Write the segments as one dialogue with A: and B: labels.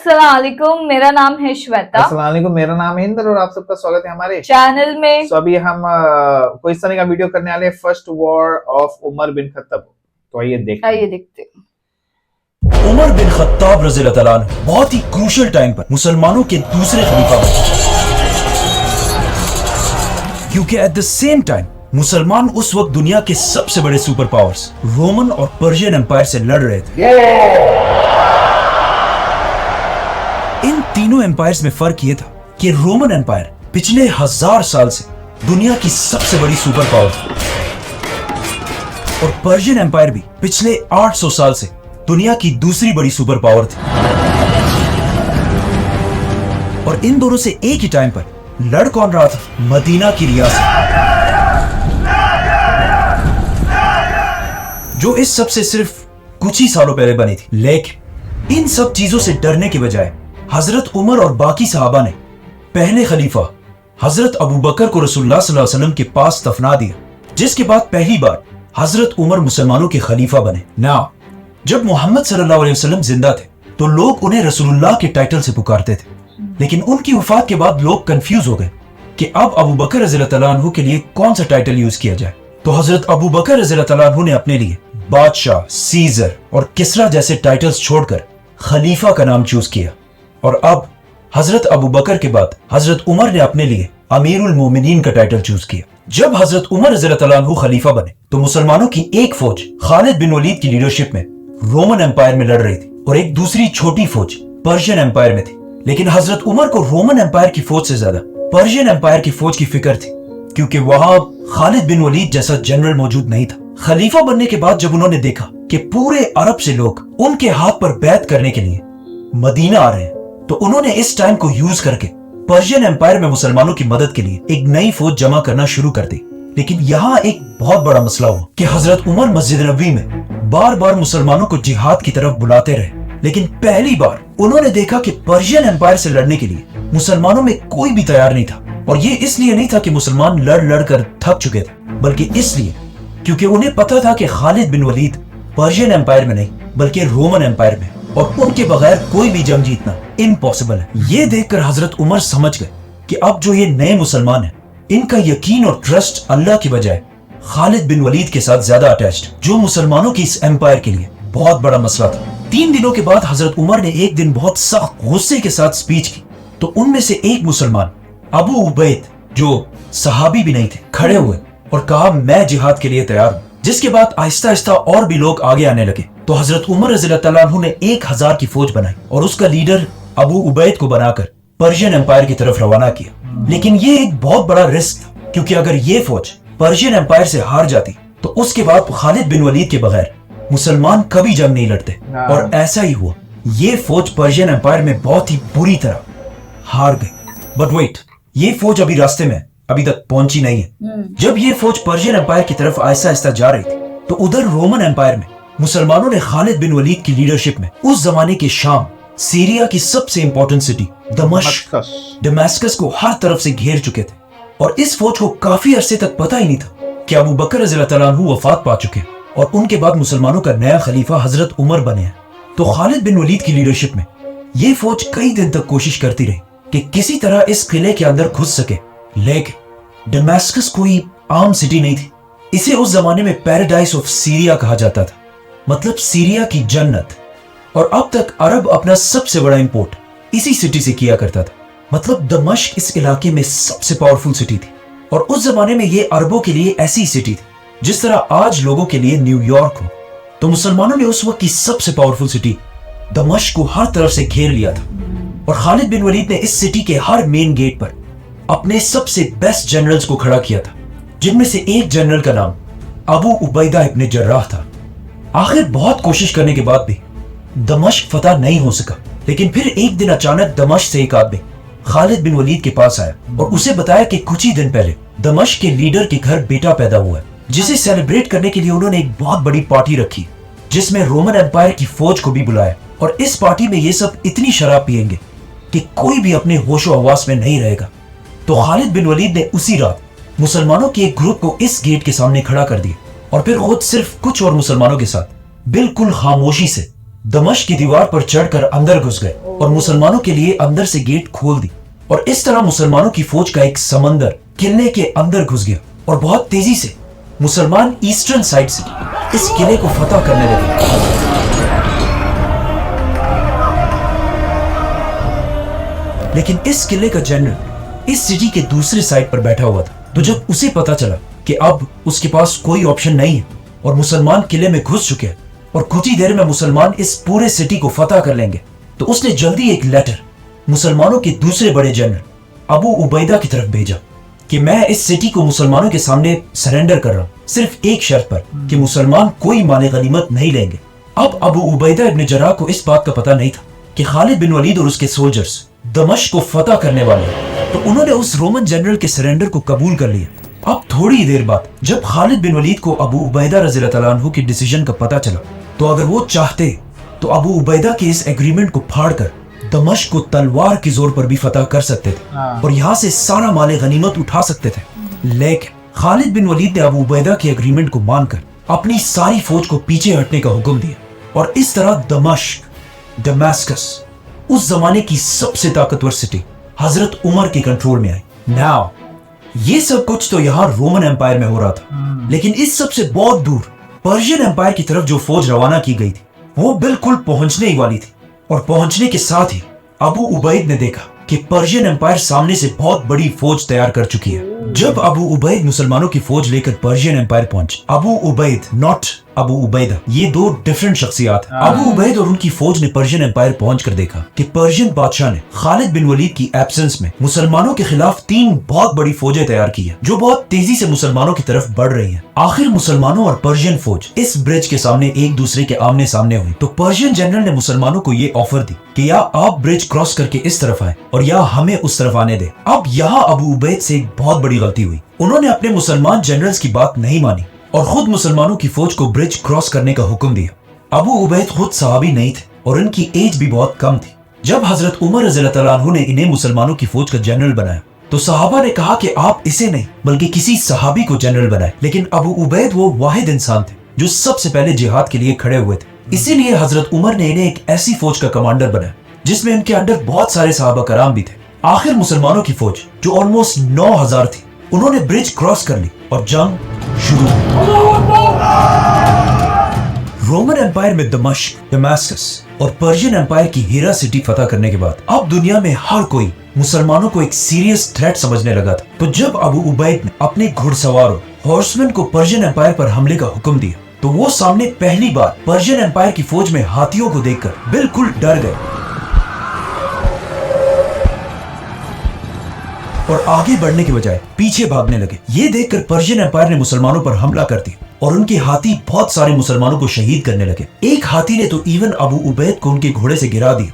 A: अस्सलाम वालेकुम, मेरा नाम है श्वेता।
B: अस्सलाम वालेकुम, मेरा नाम है इंदर और आप सबका स्वागत है हमारे
A: चैनल में।
B: तो अभी हम कोई इस तरह का वीडियो करने वाले हैं, first war of Umar bin Khattab. तो आइए देखते हैं।
C: उमर बिन खत्ताब रज़ी अल्लाह तआला अन्हु बहुत ही क्रूशियल टाइम पर मुसलमानों के दूसरे खलीफा बने, क्योंकि एट द सेम टाइम मुसलमान उस वक्त दुनिया के सबसे बड़े सुपर पावर्स रोमन और पर्शियन एम्पायर से लड़ रहे थे। इन तीनों एम्पायर्स में फर्क ये था कि रोमन एम्पायर पिछले 1000 साल से दुनिया की सबसे बड़ी सुपर पावर थी और पर्शियन एम्पायर भी पिछले 800 साल से दुनिया की दूसरी बड़ी सुपर पावर थी। और इन दोनों से एक ही टाइम पर लड़ कौन रहा था? मदीना की रियासत, जो इस सब से सिर्फ कुछ ही सालों पहले बनी थी। लेकिन इन सब चीजों से डरने के बजाय हजरत उमर और बाकी सहाबा ने पहले खलीफा हजरत अबू बकर को रसूलुल्लाह सल्लल्लाहु अलैहि वसल्लम के पास दफना दिया, जिसके बाद पहली बार हजरत उमर मुसलमानों के खलीफा बने। नाउ जब मोहम्मद सल्लल्लाहु अलैहि वसल्लम जिंदा थे तो लोग उन्हें रसूलुल्लाह के टाइटल से पुकारते थे, लेकिन उनकी वफात के बाद लोग कंफ्यूज हो गए कि अब अबू बकर रज़ियल्लाहु तआला अन्हु के लिए कौन सा टाइटल यूज किया जाए। तो हजरत अबू बकर रज़ियल्लाहु तआला अन्हु ने अपने लिए बादशाह, सीजर और किसरा जैसे टाइटल्स छोड़कर खलीफा का नाम चूज किया। और अब हजरत अबू बकर के बाद हजरत उमर ने अपने लिए अमीरुल मोमिनीन का टाइटल चूज किया। जब हजरत उमर रज़ियल्लाहु तआला अन्हु खलीफा बने तो मुसलमानों की एक फौज खालिद बिन वलीद की लीडरशिप में रोमन एम्पायर में लड़ रही थी और एक दूसरी छोटी फौज पर्शियन एम्पायर में थी। लेकिन हजरत उमर को रोमन एम्पायर की फौज से ज्यादा पर्शियन एम्पायर की फौज की फिक्र थी, क्योंकि वहां खालिद बिन वलीद जैसा जनरल मौजूद नहीं था। खलीफा बनने के बाद जब उन्होंने देखा कि पूरे अरब से लोग उनके हाथ पर बैत करने के लिए मदीना आ रहे हैं, तो उन्होंने इस टाइम को यूज करके पर्शियन एम्पायर में मुसलमानों की मदद के लिए एक नई फौज जमा करना शुरू कर दी। लेकिन यहाँ एक बहुत बड़ा मसला हुआ कि हजरत उमर मस्जिद नबवी में बार बार मुसलमानों को जिहाद की तरफ बुलाते रहे, लेकिन पहली बार उन्होंने देखा कि पर्शियन एम्पायर से लड़ने के लिए मुसलमानों में कोई भी तैयार नहीं था। और ये इसलिए नहीं था कि मुसलमान लड़ लड़ कर थक चुके थे, बल्कि इसलिए क्योंकि उन्हें पता था कि खालिद बिन वलीद पर्शियन एम्पायर में नहीं बल्कि रोमन एम्पायर में, और उनके बगैर कोई भी जंग जीतना इम्पॉसिबल है। ये देखकर हजरत उमर समझ गए कि अब जो ये नए मुसलमान हैं, इनका यकीन और ट्रस्ट अल्लाह की बजाय खालिद बिन वलीद के साथ ज्यादा अटैच्ड, जो मुसलमानों की इस एम्पायर के लिए बहुत बड़ा मसला था। 3 दिनों के बाद हजरत उमर ने एक दिन बहुत सख्त गुस्से के साथ स्पीच की, तो उनमें से एक मुसलमान अबू उबैद, जो सहाबी भी नहीं थे, खड़े हुए और कहा मैं जिहाद के लिए तैयार हूँ। जिसके बाद आहिस्ता आहिस्ता और भी लोग आगे आने लगे। तो हजरत उमर रज़ियल्लाहु तआला अन्हु ने 1000 की फौज बनाई और उसका लीडर अबू उबैद को बनाकर पर्शियन एम्पायर की तरफ रवाना किया। लेकिन ये एक बहुत बड़ा रिस्क था, क्योंकि अगर ये फौज पर्शियन एम्पायर से हार जाती तो उसके बाद खालिद बिन वलीद के बगैर मुसलमान कभी जंग नहीं लड़ते। और ऐसा ही हुआ, ये फौज पर्शियन एम्पायर में बहुत ही बुरी तरह हार गई। बट वेट, ये फौज अभी रास्ते में अभी तक पहुंची नहीं है। जब ये फौज पर्शियन एम्पायर की तरफ आहिस्ता आहिस्ता जा रही थी तो उधर रोमन एम्पायर में मुसलमानों ने खालिद बिन वलीद की लीडरशिप में उस जमाने के शाम, सीरिया की सबसे इंपॉर्टेंट सिटी दमास्कस को हर तरफ से घेर चुके थे। और इस फौज को काफी अरसे तक पता ही नहीं था कि अबू बकर रज़ियल्लाहु तआला अन्हु वफात पा चुके हैं और उनके बाद मुसलमानों का नया खलीफा हजरत उमर बने हैं। तो खालिद बिन वलीद की लीडरशिप में ये फौज कई दिन तक कोशिश करती रही कि किसी तरह इस किले के अंदर घुस सके, लेकिन दमास्कस कोई आम सिटी नहीं थी। इसे उस जमाने में पैराडाइज ऑफ सीरिया कहा जाता था, मतलब सीरिया की जन्नत। और अब तक अरब अपना सबसे बड़ा इंपोर्ट इसी सिटी से किया करता था, मतलब दमिश्क इस इलाके में सबसे पावरफुल सिटी थी। और उस जमाने में ये अरबों के लिए ऐसी सिटी थी जिस तरह आज लोगों के लिए न्यूयॉर्क हो। तो मुसलमानों ने उस वक्त की सबसे पावरफुल सिटी दमिश्क को हर तरफ से घेर लिया था। और खालिद बिन वलीद ने इस सिटी के हर मेन गेट पर अपने सबसे बेस्ट जनरल्स को खड़ा किया था, जिनमें से एक जनरल का नाम अबू उबैदा इब्न जर्राह था। आखिर बहुत कोशिश करने के बाद भी दमिश्क फतह नहीं हो सका, लेकिन फिर एक दिन अचानक दमिश्क से एक आदमी खालिद बिन वलीद के पास आया और उसे बताया कि कुछ ही दिन पहले दमिश्क के लीडर के घर बेटा पैदा हुआ है, जिसे सेलिब्रेट करने के लिए उन्होंने एक बहुत बड़ी पार्टी रखी, जिसमें रोमन एम्पायर की फौज को भी बुलाया। और इस पार्टी में ये सब इतनी शराब पियेंगे कि कोई भी अपने होशो हवास में नहीं रहेगा। तो खालिद बिन वलीद ने उसी रात मुसलमानों के एक ग्रुप को इस गेट के सामने खड़ा कर दिया और फिर खुद सिर्फ कुछ और मुसलमानों के साथ बिल्कुल खामोशी से दमश्क की दीवार पर चढ़कर अंदर घुस गए और मुसलमानों के लिए अंदर से गेट खोल दी और इस तरह मुसलमानों की फौज का एक समंदर किले के अंदर घुस गया और बहुत तेजी से मुसलमान ईस्टर्न साइड से इस किले को फतह करने लगे। लेकिन इस किले का जनरल इस सिटी के दूसरे साइड पर बैठा हुआ था, तो जब उसे पता चला कि अब उसके पास कोई ऑप्शन नहीं है और मुसलमान किले में घुस चुके हैं और कुछ ही देर में मुसलमान इस पूरे सिटी को फतह कर लेंगे, तो उसने जल्दी एक लेटर मुसलमानों के दूसरे बड़े जनरल अबू उबैदा की तरफ भेजा कि मैं इस सिटी को मुसलमानों के सामने सरेंडर कर रहा हूं, सिर्फ एक शर्त पर कि मुसलमान कोई माल गनीमत नहीं लेंगे। अब अबू उबैदा इब्न जर्राह को इस बात का पता नहीं था कि खालिद बिन वलीद और उसके सोल्जर्स दमश्क को फतह करने वाले हैं, तो उन्होंने उस रोमन जनरल के सरेंडर को कबूल कर लिया। अब थोड़ी देर बाद जब खालिद बिन वलीद को अबू उबैदा रज़ियल्लाहु तआला अन्हु की डिसीजन का पता चला, तो अगर वो चाहते तो अबू उबैदा के इस एग्रीमेंट को फाड़कर दमश्क को तलवार के जोर पर भी फतह कर सकते थे और यहाँ से सारा माल गनीमत उठा सकते थे। लेकिन खालिद बिन वलीद ने अबू उबैदा के एग्रीमेंट को मानकर अपनी सारी फौज को पीछे हटने का हुक्म दिया और इस तरह दमास्कस उस जमाने की सबसे ताकतवर सिटी हजरत उमर के कंट्रोल में आई। नाउ ये सब कुछ तो यहाँ रोमन एम्पायर में हो रहा था, लेकिन इस सब से बहुत दूर पर्शियन एम्पायर की तरफ जो फौज रवाना की गई थी वो बिल्कुल पहुंचने ही वाली थी। और पहुंचने के साथ ही अबू उबैद ने देखा कि पर्शियन एम्पायर सामने से बहुत बड़ी फौज तैयार कर चुकी है। जब अबू उबैद मुसलमानों की फौज लेकर पर्शियन एम्पायर पहुंचे, अबू उबैद नॉट अबू उबैदा, ये दो डिफरेंट शख्सियात हैं। अबू उबैद और उनकी फौज ने पर्शियन एम्पायर पहुंचकर देखा कि पर्शियन बादशाह ने खालिद बिन वलीद की एब्सेंस में मुसलमानों के खिलाफ 3 बहुत बड़ी फौजें तैयार की है जो बहुत तेजी से मुसलमानों की तरफ बढ़ रही हैं। आखिर मुसलमानों और पर्शियन फौज इस ब्रिज के सामने एक दूसरे के आमने सामने हुई, तो पर्शियन जनरल ने मुसलमानों को ये ऑफर दी कि या आप ब्रिज क्रॉस करके इस तरफ आए और या हमें उस तरफ आने दे। अब यहाँ अबू उबैद से एक बहुत बड़ी गलती हुई, उन्होंने अपने मुसलमान जनरल्स की बात नहीं मानी और खुद मुसलमानों की फौज को ब्रिज क्रॉस करने का हुक्म दिया। अबू उबैद खुद सहाबी नहीं थे और इनकी एज भी बहुत कम थी। जब हजरत उमर रज़ियल्लाहु तआला अन्हु ने इन्हें मुसलमानों की फौज का जनरल बनाया, तो सहाबा ने कहा कि आप इसे नहीं बल्कि किसी सहाबी को जनरल बनाए। लेकिन अबू उबैद वो वाहिद इंसान थे जो सबसे पहले जिहाद के लिए खड़े हुए थे, इसीलिए हजरत उमर ने इन्हें एक ऐसी फौज का कमांडर बनाया जिसमें इनके अंडर बहुत सारे सहाबा कराम भी थे। आखिर मुसलमानों की फौज जो ऑलमोस्ट 9000 थी, उन्होंने ब्रिज क्रॉस कर ली और जंग शुरू हुई। रोमन एम्पायर में दमास्कस और पर्शियन एम्पायर की हीरा सिटी फतह करने के बाद अब दुनिया में हर कोई मुसलमानों को एक सीरियस थ्रेट समझने लगा था। तो जब अबू उबैद ने अपने घुड़सवारों हॉर्समैन को पर्शियन एम्पायर पर हमले का हुक्म दिया, तो वो सामने पहली बार पर्शियन एम्पायर की फौज में हाथियों को देखकर बिल्कुल डर गए और आगे बढ़ने के बजाय पीछे भागने लगे। ये देखकर पर्शियन एम्पायर ने मुसलमानों पर हमला कर दिया और उनके हाथी बहुत सारे मुसलमानों को शहीद करने लगे। एक हाथी ने तो इवन अबू उबैद को उनके घोड़े से गिरा दिया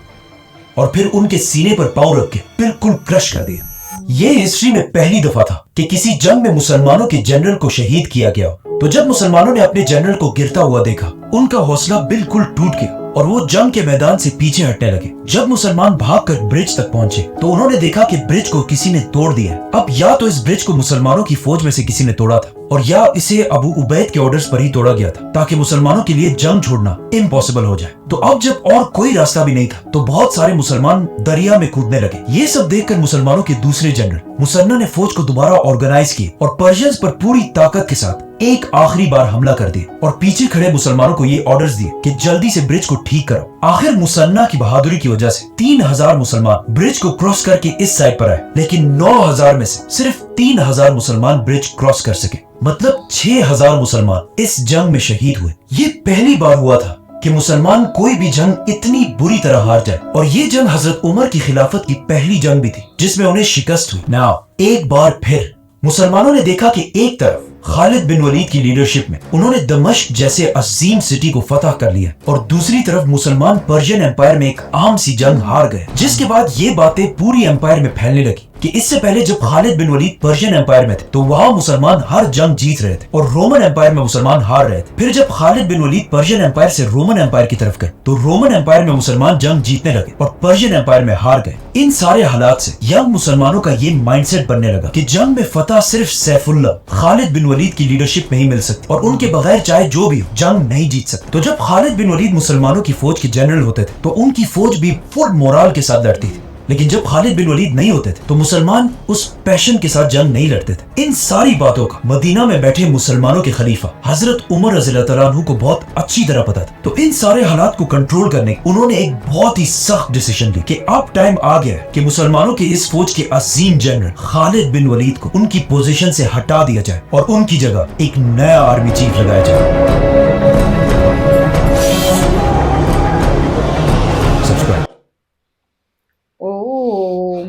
C: और फिर उनके सीने पर पांव रख के बिल्कुल क्रश कर दिया। ये हिस्ट्री में पहली दफा था कि किसी जंग में मुसलमानों के जनरल को शहीद किया गया। तो जब मुसलमानों ने अपने जनरल को गिरता हुआ देखा, उनका हौसला बिल्कुल टूट गया और वो जंग के मैदान से पीछे हटने लगे। जब मुसलमान भागकर ब्रिज तक पहुंचे, तो उन्होंने देखा कि ब्रिज को किसी ने तोड़ दिया। अब या तो इस ब्रिज को मुसलमानों की फौज में से किसी ने तोड़ा था और या इसे अबू उबैद के ऑर्डर्स पर ही तोड़ा गया था ताकि मुसलमानों के लिए जंग छोड़ना इम्पॉसिबल हो जाए। तो अब जब और कोई रास्ता भी नहीं था, तो बहुत सारे मुसलमान दरिया में कूदने लगे। ये सब देखकर मुसलमानों के दूसरे जनरल मुसन्ना ने फौज को दोबारा ऑर्गेनाइज किए और पर्शियंस पर पूरी ताकत के साथ एक आखिरी बार हमला कर दिया और पीछे खड़े मुसलमानों को ये ऑर्डर्स दिए कि जल्दी से ब्रिज को ठीक करो। आखिर मुसन्ना की बहादुरी की वजह से 3000 मुसलमान ब्रिज को क्रॉस करके इस साइड पर आए, लेकिन 9000 में से सिर्फ 3000 मुसलमान ब्रिज क्रॉस कर सके। मतलब 6000 मुसलमान इस जंग में शहीद हुए। ये पहली बार हुआ था कि मुसलमान कोई भी जंग इतनी बुरी तरह हार जाए और ये जंग हजरत उमर की खिलाफत की पहली जंग भी थी जिसमें उन्हें शिकस्त हुई। नाउ एक बार फिर मुसलमानों ने देखा कि एक तरफ खालिद बिन वलीद की लीडरशिप में उन्होंने दमश्क जैसे अजीम सिटी को फतह कर लिया और दूसरी तरफ मुसलमान पर्शियन एम्पायर में एक आम सी जंग हार गए, जिसके बाद ये बातें पूरी एम्पायर में फैलने लगी कि इससे पहले जब खालिद बिन वलीद पर्शियन एम्पायर में थे तो वहां मुसलमान हर जंग जीत रहे थे और रोमन एम्पायर में मुसलमान हार रहे थे। फिर जब खालिद बिन वलीद पर्शियन एम्पायर से रोमन एम्पायर की तरफ गए तो रोमन एम्पायर में मुसलमान जंग जीतने लगे और पर्शियन एम्पायर में हार गए। इन सारे हालात से यंग मुसलमानों का ये माइंडसेट बनने लगा कि जंग में फतह सिर्फ सैफुल्लाह खालिद बिन वलीद की लीडरशिप में ही मिल सकती और उनके बगैर चाहे जो भी हो जंग नहीं जीत सकते। तो जब खालिद बिन वलीद मुसलमानों की फौज के जनरल होते थे तो उनकी फौज भी फुल मोराल के साथ लड़ती थी, लेकिन जब खालिद बिन वलीद नहीं होते थे तो मुसलमान उस पैशन के साथ जंग नहीं लड़ते थे। इन सारी बातों का मदीना में बैठे मुसलमानों के खलीफा हजरत उमर रज़ियल्लाहु अन्हु को बहुत अच्छी तरह पता था। तो इन सारे हालात को कंट्रोल करने उन्होंने एक बहुत ही सख्त डिसीजन ली कि अब टाइम आ गया है कि मुसलमानों के इस फौज के अजीम जनरल खालिद बिन वलीद को उनकी पोजीशन से हटा दिया जाए और उनकी जगह एक नया आर्मी चीफ लगाया जाए।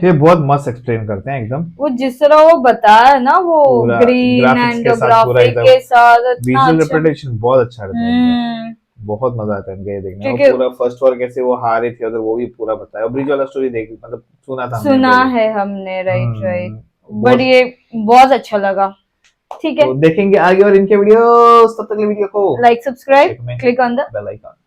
B: ये बहुत मस्त एक्सप्लेन करते हैं एकदम।
A: वो जिस तरह वो बताया ना वो
B: पूरा
A: ग्रीन
B: graphics
A: एंड
B: के साथ पूरा
A: ग्राफिक
B: एकदम
A: के साथ इतना
B: विजुअल
A: अच्छा।
B: रिप्रेजेंटेशन बहुत अच्छा रहता है।
A: हम्म,
B: बहुत मजा आता है इनका ये देखने में।
A: क्योंकि-
B: और पूरा फर्स्ट वॉर कैसे वो हारे थे उधर वो भी पूरा बताया। और ब्रिज वाला स्टोरी देख मतलब सुना था हमने
A: सुना
B: पहले।
A: है हमने, राइट राइट।
B: बहुत-
A: बट ये बहुत अच्छा लगा। ठीक है,
B: तो देखेंगे आगे और इनके वीडियोस। तब तक के लिए वीडियो को
A: लाइक सब्सक्राइब
B: में
A: click on the
B: bell icon.